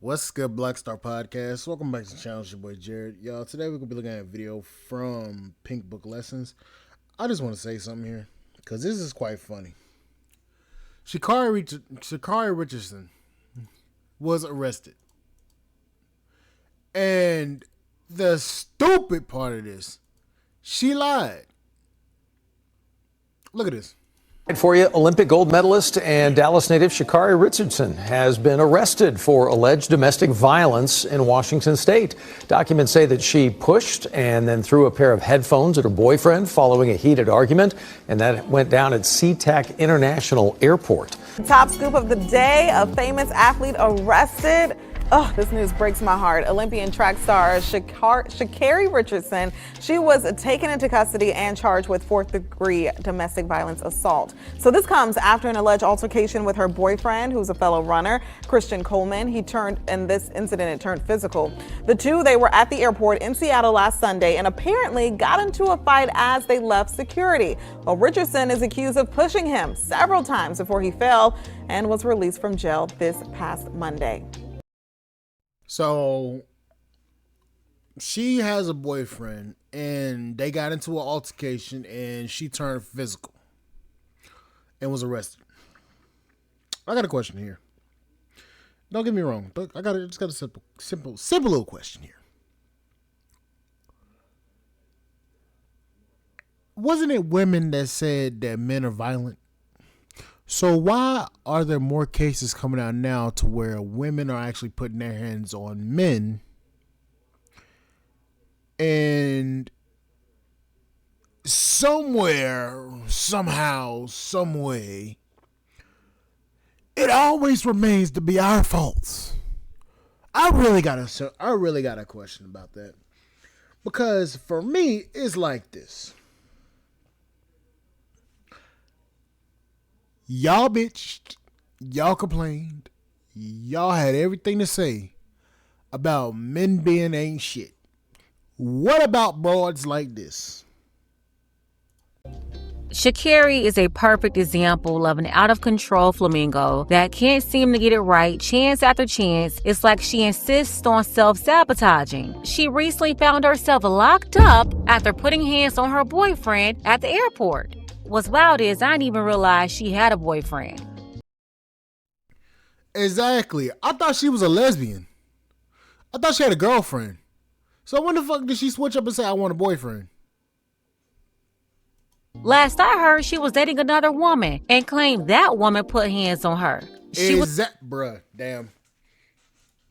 What's good, Black Star Podcast? Welcome back to the channel. It's your boy Jared. Y'all, today we're going to be looking at a video from Pink Book Lessons. I just want to say something here, because this is quite funny. ShaCarri Richardson was arrested. And the stupid part of this, she lied. Look at this. For you, Olympic gold medalist and Dallas native ShaCarri Richardson has been arrested for alleged domestic violence in Washington state. Documents say that she pushed and then threw a pair of headphones at her boyfriend following a heated argument, and that went down at SeaTac International Airport. Top scoop of the day, a famous athlete arrested. Oh, this news breaks my heart. Olympian track star ShaCarri Richardson, she was taken into custody and charged with fourth-degree domestic violence assault. So this comes after an alleged altercation with her boyfriend, who's a fellow runner, Christian Coleman. In this incident, it turned physical. The two, they were at the airport in Seattle last Sunday and apparently got into a fight as they left security. Well, Richardson is accused of pushing him several times before he fell and was released from jail this past Monday. So, she has a boyfriend, and they got into an altercation, and she turned physical and was arrested. I got a question here. Don't get me wrong, but I just got a simple little question here. Wasn't it women that said that men are violent? So why are there more cases coming out now to where women are actually putting their hands on men, and somewhere, somehow, some way, it always remains to be our faults? I really got a question about that, because for me, it's like this. Y'all bitched, y'all complained, y'all had everything to say about men being ain't shit. What about broads like this? ShaCarri is a perfect example of an out-of-control flamingo that can't seem to get it right chance after chance. It's like she insists on self-sabotaging. She recently found herself locked up after putting hands on her boyfriend at the airport. What's wild is I didn't even realize she had a boyfriend. Exactly. I thought she was a lesbian. I thought she had a girlfriend. So when the fuck did she switch up and say, I want a boyfriend? Last I heard, she was dating another woman and claimed that woman put hands on her. She was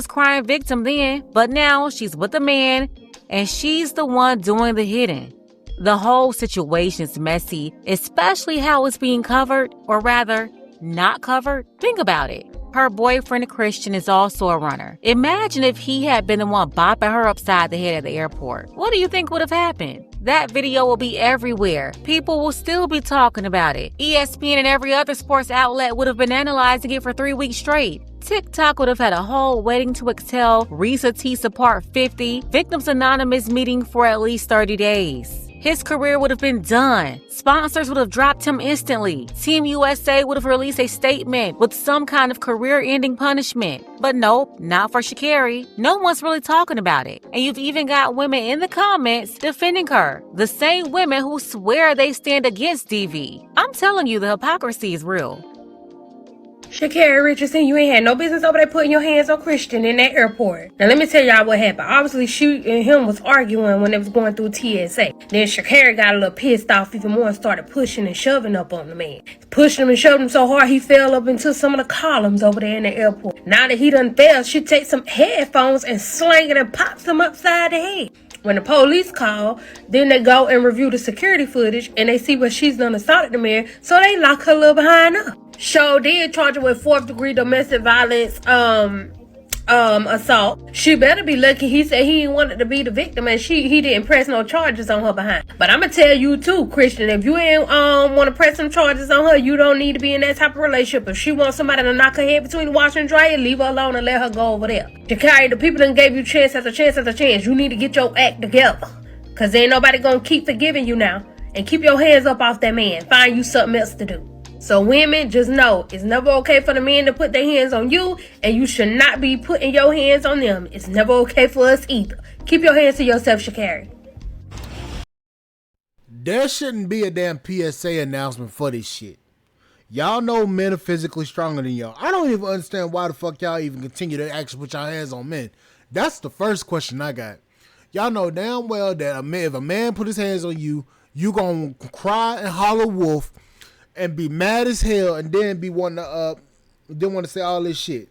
crying victim then, but now she's with a man and she's the one doing the hitting. The whole situation's messy, especially how it's being covered, or rather, not covered. Think about it. Her boyfriend, Christian, is also a runner. Imagine if he had been the one bopping her upside the head at the airport. What do you think would have happened? That video will be everywhere. People will still be talking about it. ESPN and every other sports outlet would have been analyzing it for 3 weeks straight. TikTok would have had a whole Waiting to Exhale, Risa Tisa Part 50, Victims Anonymous meeting for at least 30 days. His career would have been done. Sponsors would have dropped him instantly. Team USA would have released a statement with some kind of career-ending punishment. But nope, not for ShaCarri. No one's really talking about it. And you've even got women in the comments defending her. The same women who swear they stand against DV. I'm telling you, the hypocrisy is real. ShaCarri Richardson, you ain't had no business over there putting your hands on Christian in that airport. Now let me tell y'all what happened. Obviously, she and him was arguing when they was going through TSA. Then ShaCarri got a little pissed off even more and started pushing and shoving up on the man. Pushing him and shoving him so hard he fell up into some of the columns over there in the airport. Now that he done fell, she takes some headphones and slang it and pops him upside the head. When the police call, then they go and review the security footage and they see what she's done assaulted the man, so they lock her little behind up. Show did charge her with fourth-degree domestic violence assault. She better be lucky he said he ain't wanted to be the victim and he didn't press no charges on her behind. But I'm gonna tell you too, Christian, if you ain't want to press some charges on her, you don't need to be in that type of relationship. If she wants somebody to knock her head between the washer and dryer, leave her alone and let her go over there. ShaCarri, the people done gave you chance after chance after chance. You need to get your act together, cause ain't nobody gonna keep forgiving you now. And keep your hands up off that man. Find you something else to do. So women, just know it's never okay for the men to put their hands on you, and you should not be putting your hands on them. It's never okay for us either. Keep your hands to yourself, ShaCarri. There shouldn't be a damn PSA announcement for this shit. Y'all know men are physically stronger than y'all. I don't even understand why the fuck y'all even continue to actually put y'all hands on men. That's the first question I got. Y'all know damn well that if a man put his hands on you, you gonna cry and holler wolf and be mad as hell and then be wanting to say all this shit.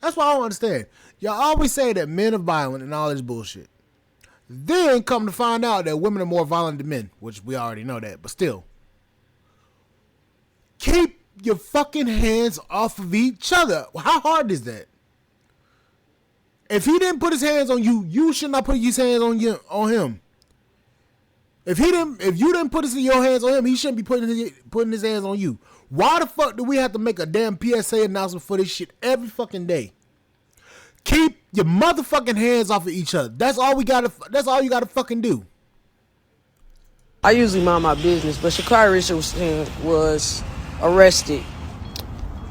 That's what I don't understand. Y'all always say that men are violent and all this bullshit. Then come to find out that women are more violent than men, which we already know that, but still. Keep your fucking hands off of each other. How hard is that? If he didn't put his hands on you, you should not put his hands on him. If you didn't put your hands on him, he shouldn't be putting his hands on you. Why the fuck do we have to make a damn PSA announcement for this shit every fucking day? Keep your motherfucking hands off of each other. That's all you gotta fucking do. I usually mind my business, but ShaCarri Richardson was arrested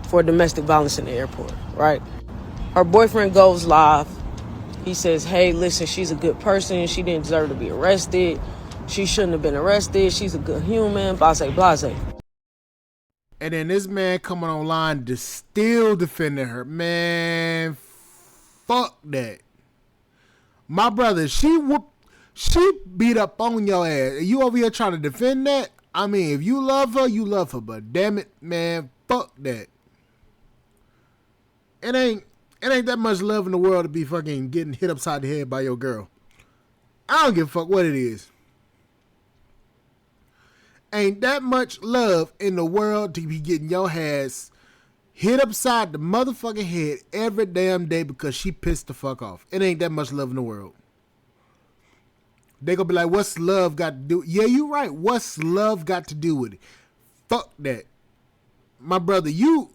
for domestic violence in the airport, right? Her boyfriend goes live. He says, hey, listen, she's a good person. She didn't deserve to be arrested. She shouldn't have been arrested. She's a good human, blase, blase. And then this man coming online to still defending her. Man, fuck that. My brother, she beat up on your ass. And you over here trying to defend that? I mean, if you love her, you love her. But damn it, man, fuck that. It ain't that much love in the world to be fucking getting hit upside the head by your girl. I don't give a fuck what it is. Ain't that much love in the world to be getting your ass hit upside the motherfucking head every damn day because she pissed the fuck off. It ain't that much love in the world. They gonna be like, what's love got to do? Yeah, you right. What's love got to do with it? Fuck that. My brother, you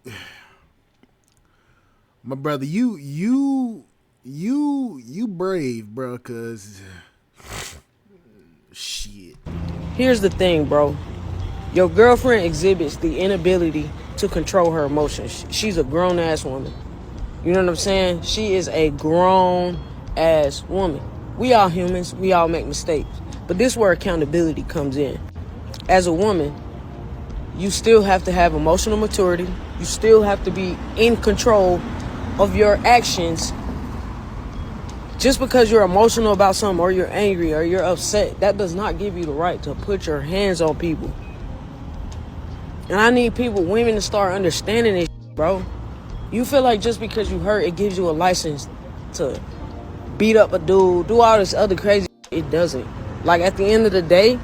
brave, bro, cause shit. Here's the thing, bro. Your girlfriend exhibits the inability to control her emotions. She's a grown-ass woman. You know what I'm saying? She is a grown-ass woman. We all humans. We all make mistakes. But this is where accountability comes in. As a woman, you still have to have emotional maturity. You still have to be in control of your actions. Just because you're emotional about something or you're angry or you're upset, that does not give you the right to put your hands on people. And I need women to start understanding this, bro. You feel like just because you hurt, it gives you a license to beat up a dude, do all this other crazy shit. It doesn't. Like, at the end of the day,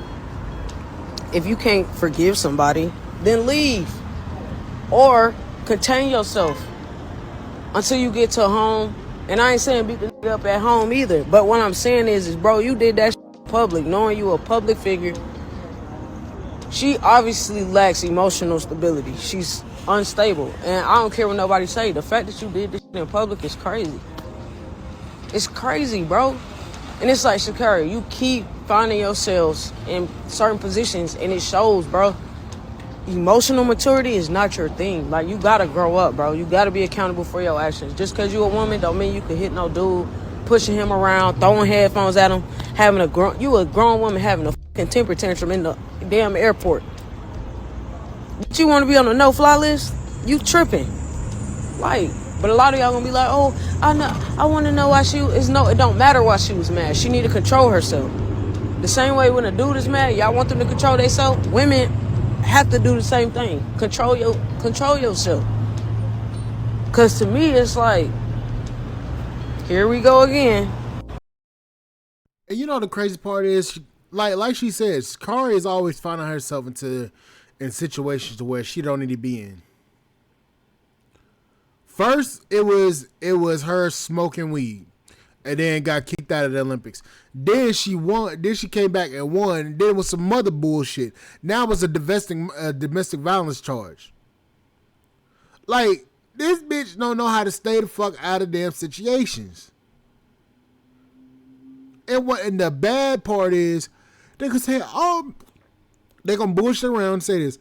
if you can't forgive somebody, then leave. Or contain yourself until you get to home. And I ain't saying beat the nigga up at home either. But what I'm saying is bro, you did that shit in public, knowing you a public figure. She obviously lacks emotional stability. She's unstable. And I don't care what nobody say. The fact that you did this shit in public is crazy. It's crazy, bro. And it's like, ShaCarri, you keep finding yourselves in certain positions and it shows, bro. Emotional maturity is not your thing. Like, you gotta grow up, bro. You gotta be accountable for your actions. Just because you a woman don't mean you can hit no dude, pushing him around, throwing headphones at him, you a grown woman having a fucking temper tantrum in the damn airport. But you want to be on the no-fly list? You tripping. Like, but a lot of y'all gonna be like, oh, I want to know why it don't matter why she was mad. She need to control herself. The same way when a dude is mad, y'all want them to control themselves. Women have to do the same thing. Control yourself. Cause to me, it's like, here we go again. And you know the crazy part is, like she says, Kari is always finding herself in situations to where she don't need to be in. First, it was her smoking weed, and then got kicked out of the Olympics. Then she won. Then she came back and won. Then it was some other bullshit. Now it was a domestic violence charge. Like, this bitch don't know how to stay the fuck out of damn situations. And the bad part is, they could say, oh, they gonna bullshit around and say this.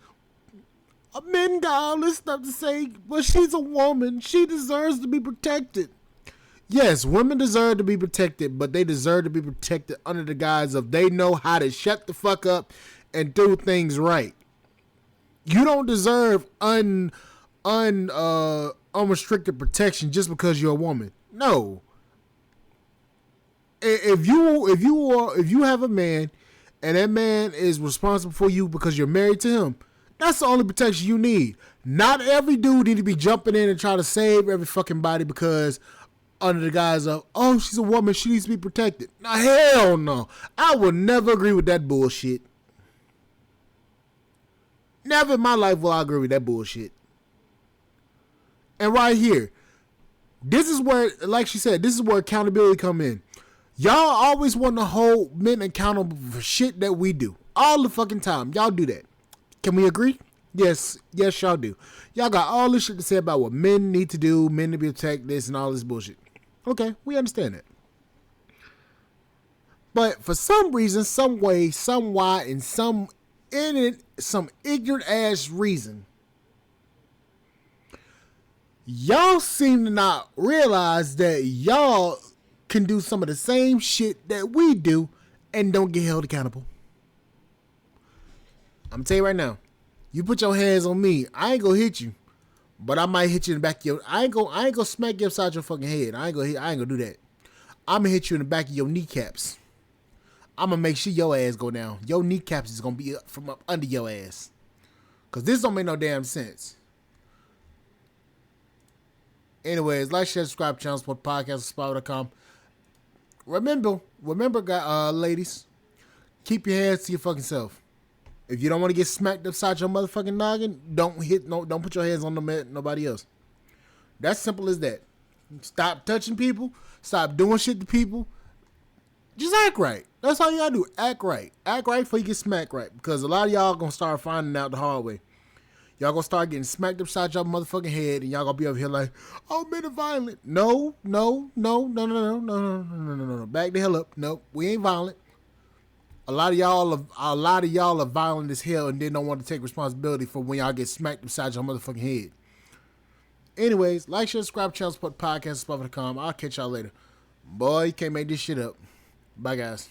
Men got all this stuff to say, but she's a woman. She deserves to be protected. Yes, women deserve to be protected, but they deserve to be protected under the guise of they know how to shut the fuck up and do things right. You don't deserve unrestricted protection just because you're a woman. No. If you have a man and that man is responsible for you because you're married to him, that's the only protection you need. Not every dude need to be jumping in and trying to save every fucking body because under the guise of, oh, she's a woman, she needs to be protected. Now, hell no. I will never agree with that bullshit. Never in my life will I agree with that bullshit. And right here, this is where, like she said, this is where accountability come in. Y'all always want to hold men accountable for shit that we do. All the fucking time. Y'all do that. Can we agree? Yes, y'all do. Y'all got all this shit to say about what men need to do, men to be protect this and all this bullshit. Okay, we understand that. But for some reason, some way, some why, and some ignorant ass reason, y'all seem to not realize that y'all can do some of the same shit that we do and don't get held accountable. I'm gonna tell you right now, you put your hands on me, I ain't gonna hit you, but I might hit you in the back of your. I ain't gonna smack you upside your fucking head. I ain't gonna do that. I'm gonna hit you in the back of your kneecaps. I'm gonna make sure your ass go down. Your kneecaps is gonna be up from up under your ass, cause this don't make no damn sense. Anyways, like, share, subscribe to channel, support podcast, Spotify.com. Remember, ladies, keep your hands to your fucking self. If you don't want to get smacked upside your motherfucking noggin, don't put your hands on nobody else. That's simple as that. Stop touching people. Stop doing shit to people. Just act right. That's all you gotta do. Act right. Act right before you get smacked right. Because a lot of y'all gonna start finding out the hard way. Y'all gonna start getting smacked upside your motherfucking head, and y'all gonna be over here like, oh, men are violent. No. Back the hell up. No, we ain't violent. A lot of y'all are violent as hell and then don't want to take responsibility for when y'all get smacked upside your motherfucking head. Anyways, like, share, subscribe, channel, support podcast, Spotify.com. I'll catch y'all later. Boy, you can't make this shit up. Bye, guys.